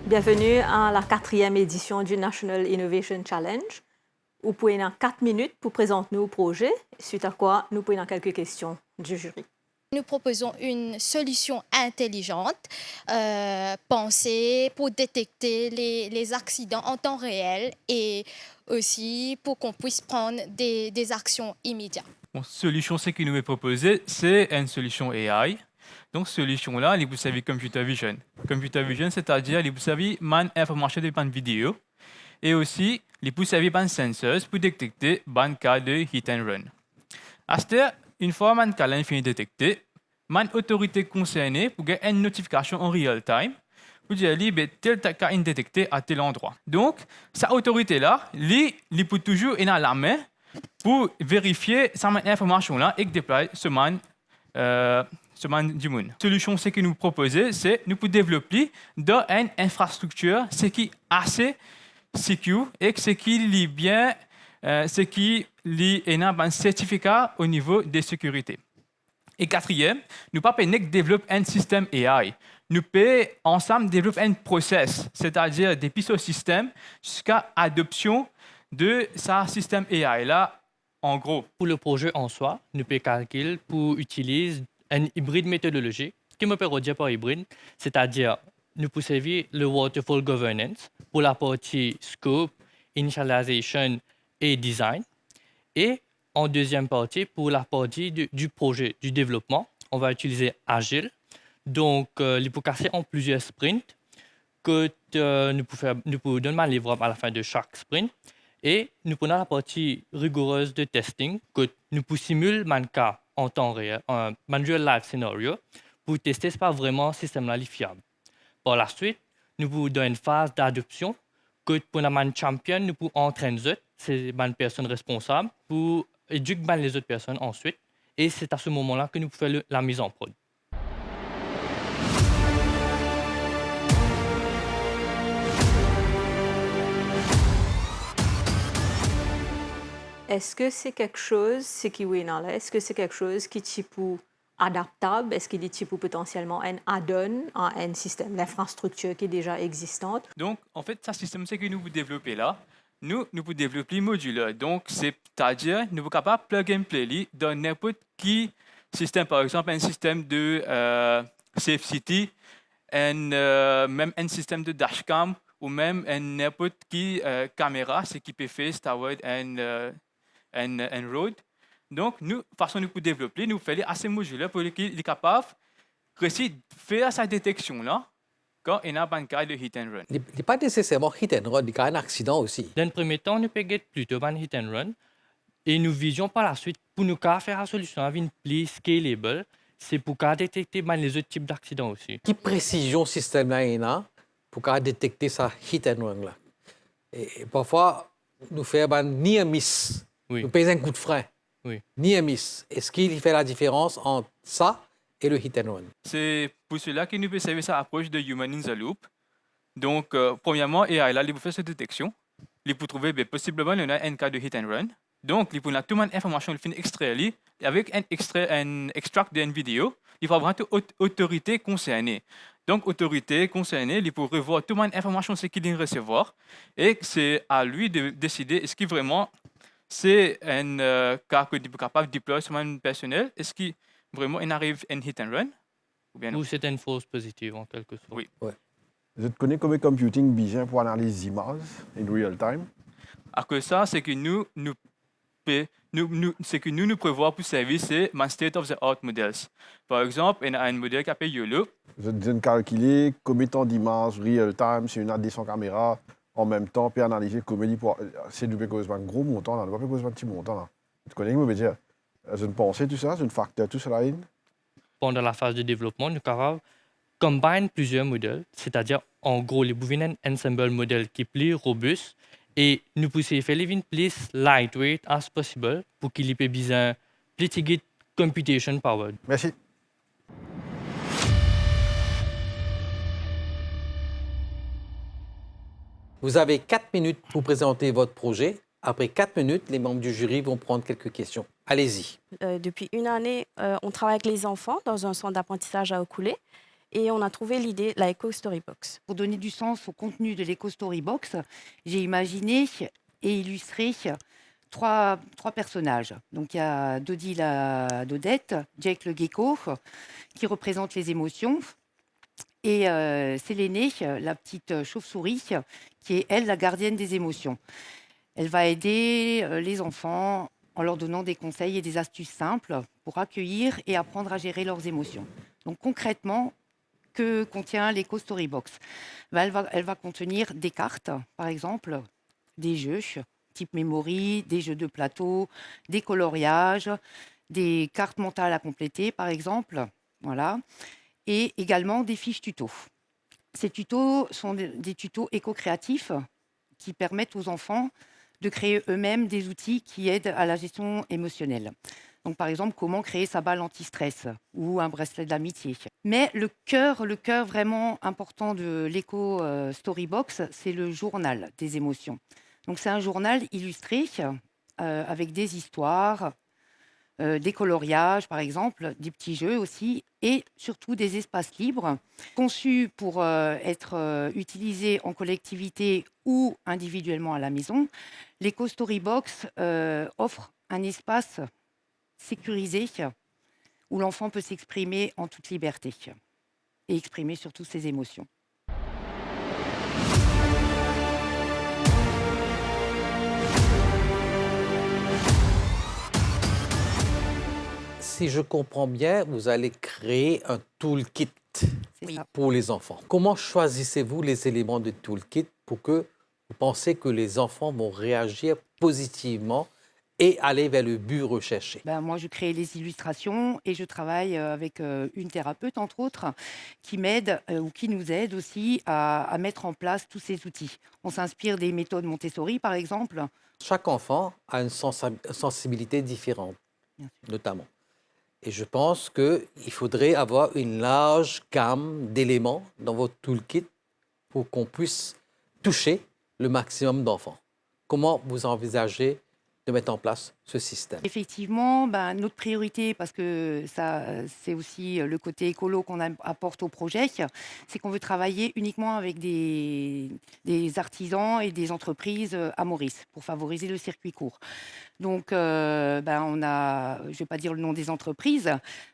Bienvenue à la 4e édition du National Innovation Challenge. Vous pouvez en 4 minutes pour présenter nos projets, suite à quoi nous pouvons quelques questions du jury. Nous proposons une solution intelligente, pensée pour détecter les accidents en temps réel et aussi pour qu'on puisse prendre des actions immédiates. La solution que nous avons proposée, c'est une solution AI. Donc, solution-là, vous savez computer vision. Computer vision, c'est-à-dire, vous savez, information de ban vidéo. Et aussi, vous savez, ban sensors pour détecter ban cas de hit and run. À une fois que cas est détecté, man autorité concernée pour avoir une notification en real time pour dire tel cas est détecté à tel endroit. Donc, cette autorité-là, elle peut toujours être à la main pour vérifier cette information-là et déployer ce man du monde. La solution que nous proposons, c'est nous pouvons développer dans une infrastructure ce qui est assez secure et ce qui est bien, ce qui est un certificat au niveau de sécurité. Et quatrième, nous ne pouvons pas développer un système AI. Nous pouvons ensemble développer un process, c'est-à-dire depuis ce système jusqu'à l'adoption de ce système AI. Là, en gros. Pour le projet en soi, nous pouvons calculer pour utiliser un hybride méthodologique qui me permet de dire par hybride, c'est-à-dire nous pouvons servir le waterfall governance pour la partie scope, initialization et design. Et en deuxième partie, pour la partie du projet, du développement, on va utiliser Agile. Donc, il peut casser en plusieurs sprints que nous pouvons donner un livrable à la fin de chaque sprint. Et nous prenons la partie rigoureuse de testing que nous pouvons simuler un cas en temps réel, un real life scénario, pour tester si pas vraiment ce système-là est fiable. Par la suite, nous pouvons dans une phase d'adoption que pour un champion, nous pouvons entraîner ces personnes responsables pour éduquer les autres personnes ensuite. Et c'est à ce moment-là que nous pouvons faire la mise en prod. Est-ce que c'est quelque chose, est-ce que c'est quelque chose qui est adaptable? Est-ce qu'il est potentiellement un add-on à un système d'infrastructure qui est déjà existante? Donc, en fait, ce système que nous développons là, nous pouvons développer modulaire. Donc, c'est-à-dire, nous sommes capables de plug and play dans n'importe quel système. Par exemple, un système de Safe City, même un système de dashcam ou même n'importe quelle caméra, ce qui peut faire toward un road. Donc, nous, façon nous pouvons développer, nous faisons assez modulaire pour qu'il est capable de faire cette détection-là quand il y a un cas de hit and run. Il n'est pas nécessairement hit and run, il y a un accident aussi. Dans le premier temps, nous pouvons plutôt un hit and run. Et nous visions par la suite, pour nous faire la solution avec une plus scalable, c'est pour détecter les autres types d'accidents aussi. Quelle précision le système là pour détecter ça hit and run là. Et parfois, nous faisons ni un miss, oui. Nous payons un coup de frein, oui. Ni un miss. Est-ce qu'il fait la différence entre ça et le hit and run? C'est pour cela que nous pouvons servir cette approche de human in the loop. Donc, premièrement, AI là, il peut faire cette détection. Il peut trouver possiblement un cas de hit and run. Donc, il peut avoir toute l'information, il fait extraire avec un extract d'une vidéo. Il va avoir une autorité concernée. Donc, autorité concernée, il peut revoir toute l'information qu'il doit recevoir. Et c'est à lui de décider est-ce que vraiment c'est un cas que il est capable de déployer sur un personnel. Est-ce qu'il vraiment il arrive un hit and run? Ou c'est une fausse positive en quelque sorte. Oui. Ouais. Vous connaissez comment computing vision pour analyser les images in real time? À que ça, c'est que nous prévoyons pour servir c'est state of the art models. Par exemple, il y a un modèle qui s'appelle YOLO. Vous avez calculé combien de temps d'images real time sur une addition caméra en même temps, puis analyser combien c'est du un gros montant, là, pas un petit montant. Là. Vous connaissez comment dire? Je ne pensais tout ça, je ne facteur tout cela. Pendant la phase de développement, nous avons combiner plusieurs modèles, c'est-à-dire en gros, les pouvons ensemble modèle qui est plus robuste et nous pouvons faire les plus lightweight as possible pour qu'il ait besoin plus de computation powered. Merci. Vous avez 4 minutes pour présenter votre projet. Après 4 minutes, les membres du jury vont prendre quelques questions. Allez-y. Depuis une année, on travaille avec les enfants dans un centre d'apprentissage à Okoulé. Et on a trouvé l'idée, la Eco Storybox. Pour donner du sens au contenu de l'Eco Storybox, j'ai imaginé et illustré trois personnages. Donc il y a Dodie la Dodette, Jake le gecko, qui représente les émotions, et Sélénée, la petite chauve-souris, qui est, elle, la gardienne des émotions. Elle va aider les enfants en leur donnant des conseils et des astuces simples pour accueillir et apprendre à gérer leurs émotions. Donc concrètement, que contient l'Eco Storybox? Elle va contenir des cartes, par exemple, des jeux, type memory, des jeux de plateau, des coloriages, des cartes mentales à compléter, par exemple, voilà, et également des fiches tutos. Ces tutos sont des tutos éco-créatifs qui permettent aux enfants de créer eux-mêmes des outils qui aident à la gestion émotionnelle. Donc, par exemple, comment créer sa balle anti-stress ou un bracelet d'amitié. Mais le cœur vraiment important de l'Eco Storybox, c'est le journal des émotions. Donc, c'est un journal illustré avec des histoires, des coloriages, par exemple, des petits jeux aussi, et surtout des espaces libres conçus pour être utilisés en collectivité ou individuellement à la maison. L'Eco Storybox offre un espace sécurisé où l'enfant peut s'exprimer en toute liberté et exprimer surtout ses émotions. Si je comprends bien, vous allez créer un toolkit C'est ça. pour les enfants. Comment choisissez-vous les éléments du toolkit pour que vous pensez que les enfants vont réagir positivement et aller vers le but recherché? Moi, je crée les illustrations et je travaille avec une thérapeute, entre autres, qui m'aide ou qui nous aide aussi à mettre en place tous ces outils. On s'inspire des méthodes Montessori, par exemple. Chaque enfant a une sensibilité différente, Bien sûr. notamment. Et je pense qu'il faudrait avoir une large gamme d'éléments dans votre toolkit pour qu'on puisse toucher le maximum d'enfants. Comment vous envisagez de mettre en place ce système? Effectivement, notre priorité, parce que ça, c'est aussi le côté écolo qu'on apporte au projet, c'est qu'on veut travailler uniquement avec des artisans et des entreprises à Maurice pour favoriser le circuit court. Donc, on a, je ne vais pas dire le nom des entreprises,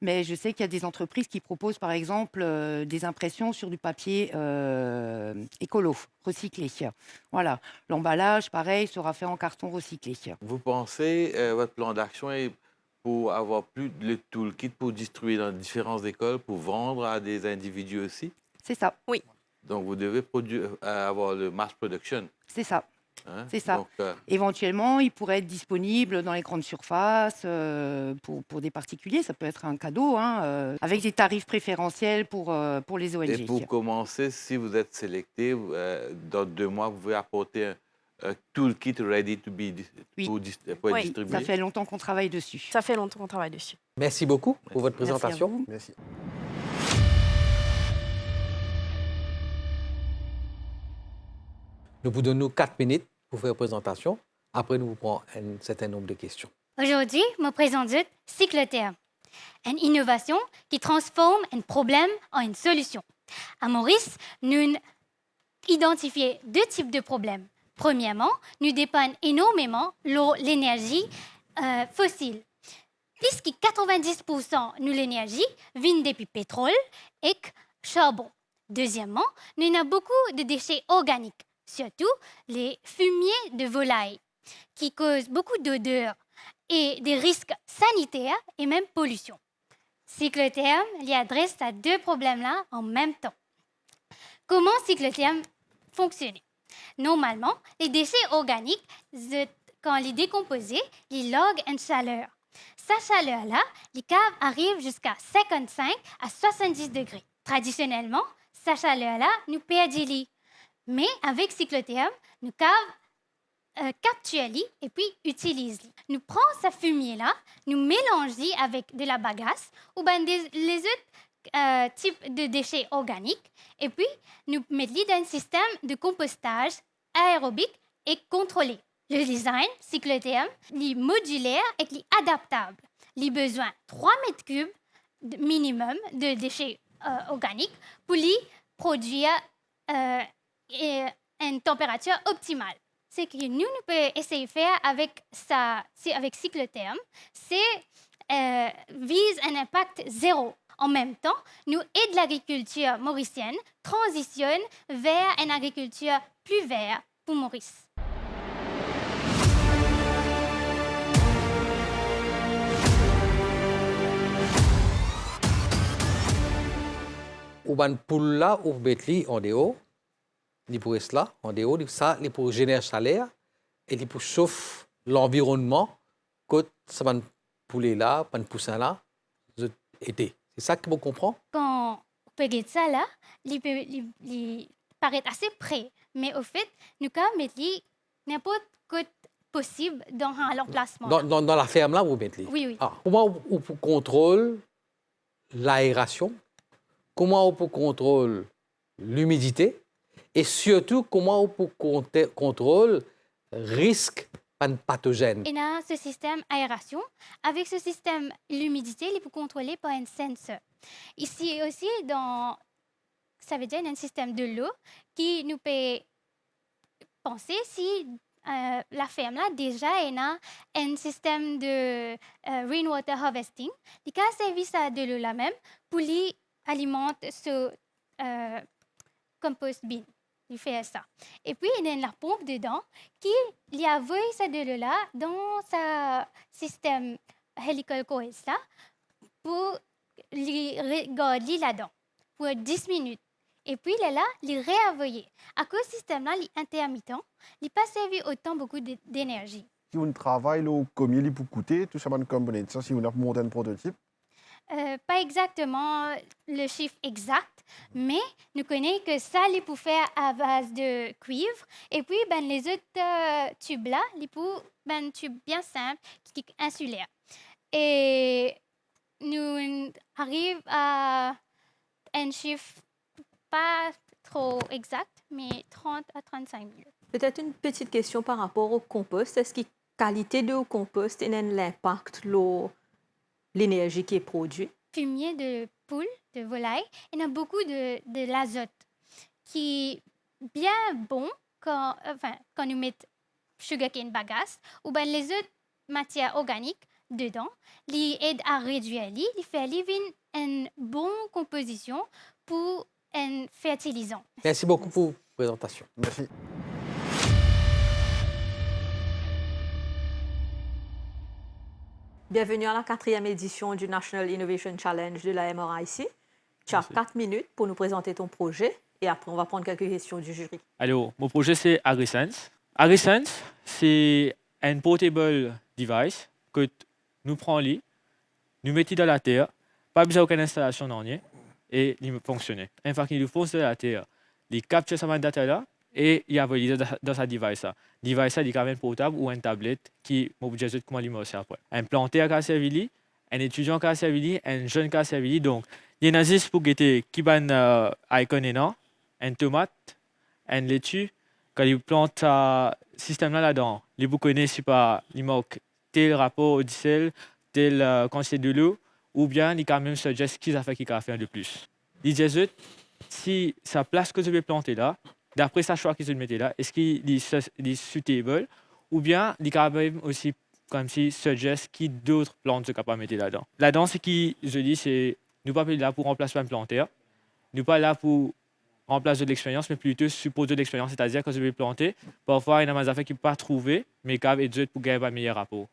mais je sais qu'il y a des entreprises qui proposent, par exemple, des impressions sur du papier écolo, recyclé. Voilà. L'emballage, pareil, sera fait en carton recyclé. Vous pensez votre plan d'action est pour avoir plus de toolkit pour distribuer dans différentes écoles, pour vendre à des individus aussi? C'est ça. Oui. Donc, vous devez avoir le mass production. C'est ça. Hein? C'est ça. Donc, Éventuellement, il pourrait être disponible dans les grandes surfaces pour des particuliers. Ça peut être un cadeau, avec des tarifs préférentiels pour les ONG. et pour commencer, si vous êtes sélecté, dans 2 mois, vous pouvez apporter un toolkit ready to be Oui. pour être Oui, distribué. Ça fait longtemps qu'on travaille dessus. Ça fait longtemps qu'on travaille dessus. Merci beaucoup pour votre Merci à présentation. vous. Merci. Nous vous donnons 4 minutes pour faire une présentation. Après, nous vous prenons un certain nombre de questions. Aujourd'hui, je présente Cyclotherm, une innovation qui transforme un problème en une solution. À Maurice, nous identifions 2 types de problèmes. Premièrement, nous dépendons énormément de l'énergie fossile. Puisque 90% de l'énergie vient depuis pétrole et charbon. Deuxièmement, nous avons beaucoup de déchets organiques, surtout les fumiers de volaille, qui causent beaucoup d'odeur et des risques sanitaires et même pollution. Cyclotherm y adresse à 2 problèmes-là en même temps. Comment Cyclotherm fonctionne? Normalement, les déchets organiques, quand ils décomposent, ils loguent une chaleur. Cette chaleur-là, les caves arrivent jusqu'à 55 à 70 degrés. Traditionnellement, cette chaleur-là nous perd du lit. Mais avec Cyclotherm, nous caves capturent l'eau et puis utilisent l'eau. Nous prenons ce fumier-là, nous mélangeons avec de la bagasse ou les autres types de déchets organiques et puis nous mettons dans un système de compostage aérobique et contrôlé. Le design Cyclotherm est modulaire et adaptable. Il a besoin de 3 mètres cubes minimum de déchets organique pour lui produire une température optimale. Ce que nous pouvons essayer de faire avec Cyclotherm, c'est vise un impact zéro. En même temps, nous aide l'agriculture mauricienne transitionne vers une agriculture plus verte pour Maurice. Ou ban poule là, ou mettre li en dehors, li pour rester là, en dehors, ça, li pour générer chaleur et li pour chauffer l'environnement quand ça ban poulet là, ban poussin là, été. C'est ça que vous comprenez? Quand on peut regarder ça là, il paraît assez près, mais au fait, nous pouvons mettre n'importe quoi possible dans l'emplacement. Dans la ferme là, vous mettez li? Oui, oui. Ah, comment on contrôle l'aération? Comment on peut contrôler l'humidité et surtout comment on peut contrôler risque pathogène. Et dans ce système aération, avec ce système l'humidité, il peut contrôler par un sensor. Ici aussi, ça veut dire un système de l'eau qui nous peut penser si la ferme là déjà a un système de rainwater harvesting, qui a servi ça de l'eau là même pour lui alimenter ce compost bin. Il fait ça. Et puis, il y a la pompe dedans qui lui a envoyé ça de l'eau là dans sa système helical coils là pour lui regarder là-dedans pour 10 minutes. Et puis, il est là, il réenvoyé. À cause du système là, il est intermittent, il n'a pas servi autant beaucoup d'énergie. Si on travaille là, combien il peut coûter, tout ça, comme ça, si on a monté un prototype? Pas exactement le chiffre exact, mais nous connaissons que ça, il peut faire à base de cuivre. Et puis, les autres tubes là, il peut un tube bien simple qui est insulaire. Et nous arrivons à un chiffre pas trop exact, mais 30 à 35 000. Peut-être une petite question par rapport au compost. Est-ce que la qualité de compost a un impact sur l'énergie qui est produite? Fumier de poule, de volaille, il y a beaucoup de l'azote qui est bien bon quand nous mettons sugarcane bagasse ou les autres matières organiques dedans. Il aide à réduire l'eau, il fait une bonne composition pour un fertilisant. Merci beaucoup pour la présentation. Merci. Bienvenue à la 4e édition du National Innovation Challenge de la MRIC. Tu as 4 minutes pour nous présenter ton projet et après on va prendre quelques questions du jury. Alors, mon projet c'est AgriSense. AgriSense, c'est un portable device que nous prenons, nous mettons dans la terre, pas besoin d'aucune installation dans rien et il fonctionne. Une fois qu'il nous fonctionne dans la terre, il capture sa data là et il a validé dans sa device. Le device est quand même portable ou une tablette qui m'a dit comment il aussi après. Un planteur qui a servi, un étudiant qui a servi, un jeune qui a servi. Donc, il y a juste pour guetter qui ban icon énorme, une tomate, un laitue. Quand il plante ce système là-dedans, il vous connaissez pas, il manque tel rapport au diesel, tel quantité de l'eau, ou bien il quand même suggère qu'ils a fait qu'il a fait de plus. Il dit si sa place que je vais planter là, d'après sa choix qu'ils se mettent là, est-ce qu'il est suitable ou bien il quand même aussi comme si suggest qui d'autres plantes sont capables de mettre là-dedans. Là-dedans, ce qui je dis, c'est nous pas là pour remplacer un planteur, nous pas là pour remplacer de l'expérience, mais plutôt supposer de l'expérience, c'est-à-dire que je vais planter, parfois il y a des affaires qui ne peuvent pas trouver, mais qui et d'autres pour gagner un meilleur rapport.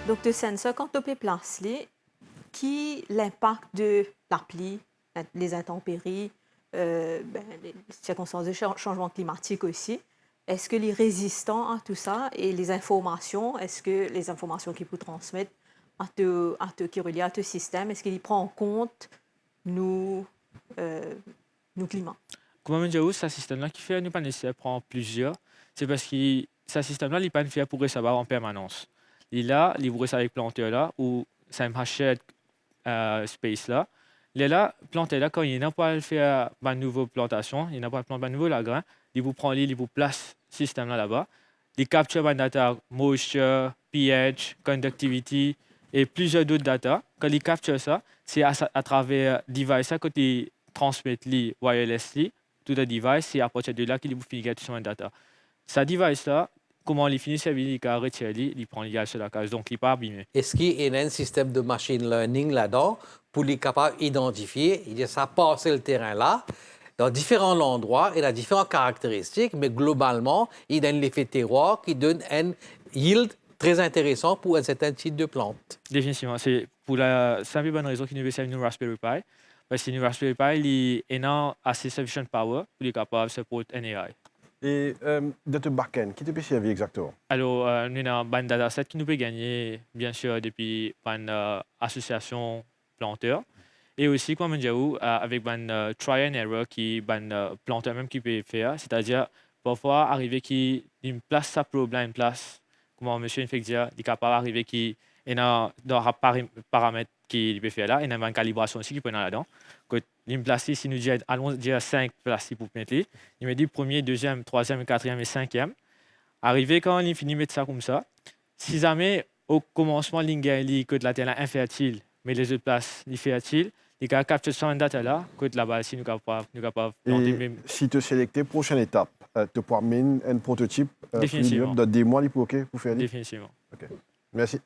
Donc, de sensor, quand on peut placer, qui l'impact de l'appli, les intempéries, les circonstances de changement climatique aussi, est-ce que les résistants à tout ça et les informations, est-ce que les informations qu'ils peuvent transmettre qui relient à ce système, est-ce qu'il prend en compte nos climats? Comme je dis, ce système-là qui fait nous pas nécessaire prendre plusieurs, c'est parce que ce système-là, il n'est pas fait pour savoir en permanence. Il a les brosses avec planteur là ou ça marche space là. Il là planter là quand il n'a pas faire une nouvelle plantation, il n'a pas planter une nouvelle grain, il vous prend il vous place système là là-bas il capture une data moisture, pH, conductivity et plusieurs d'autres data. Quand il capture ça, c'est à travers device que il transmet wirelessly to the device, c'est à partir de là qu'il finit sur une data. Ce device là, comment il finit servir, il retire, il prend l'IA sur la case, donc il n'est pas abîmé. Est-ce qu'il y a un système de machine learning là-dedans pour les capable d'identifier, il dit ça passe le terrain là, dans différents endroits, il a différentes caractéristiques, mais globalement, il donne l'effet terroir qui donne un yield très intéressant pour un certain type de plante. Définitivement, c'est pour la simple et bonne raison qu'il nous serve une Raspberry Pi, parce que une Raspberry Pi, il a assez sufficient power pour être capable de supporter un AI. Et de ton back-end, qui te peut servir exactement? Alors, nous avons un dataset qui nous peut gagner, bien sûr, depuis une association planteur. Et aussi, comme on dit, avec un try and error qui un planteur même qui peut faire, c'est-à-dire parfois arriver qui une place sa problème, une place, comment monsieur fait dire, il est capable d'arriver qui il a dans paramètres qui peut faire là, il y a une calibration aussi qui peut là-dedans. Quand il me place ici, nous dit allons dire 5 places pour mettre, il me dit premier, deuxième, troisième, quatrième et cinquième. Arrivé quand il finit de mettre ça comme ça, si jamais au commencement l'ingénie que la terre est infertile, mais les autres places sont fertiles, il y a capture sur une data là, que là-bas, si nous capables planter Et même. si tu sélectes prochaine étape, tu pourras mener un prototype Définitivement. de des mois pour faire. Définitivement. OK. Merci.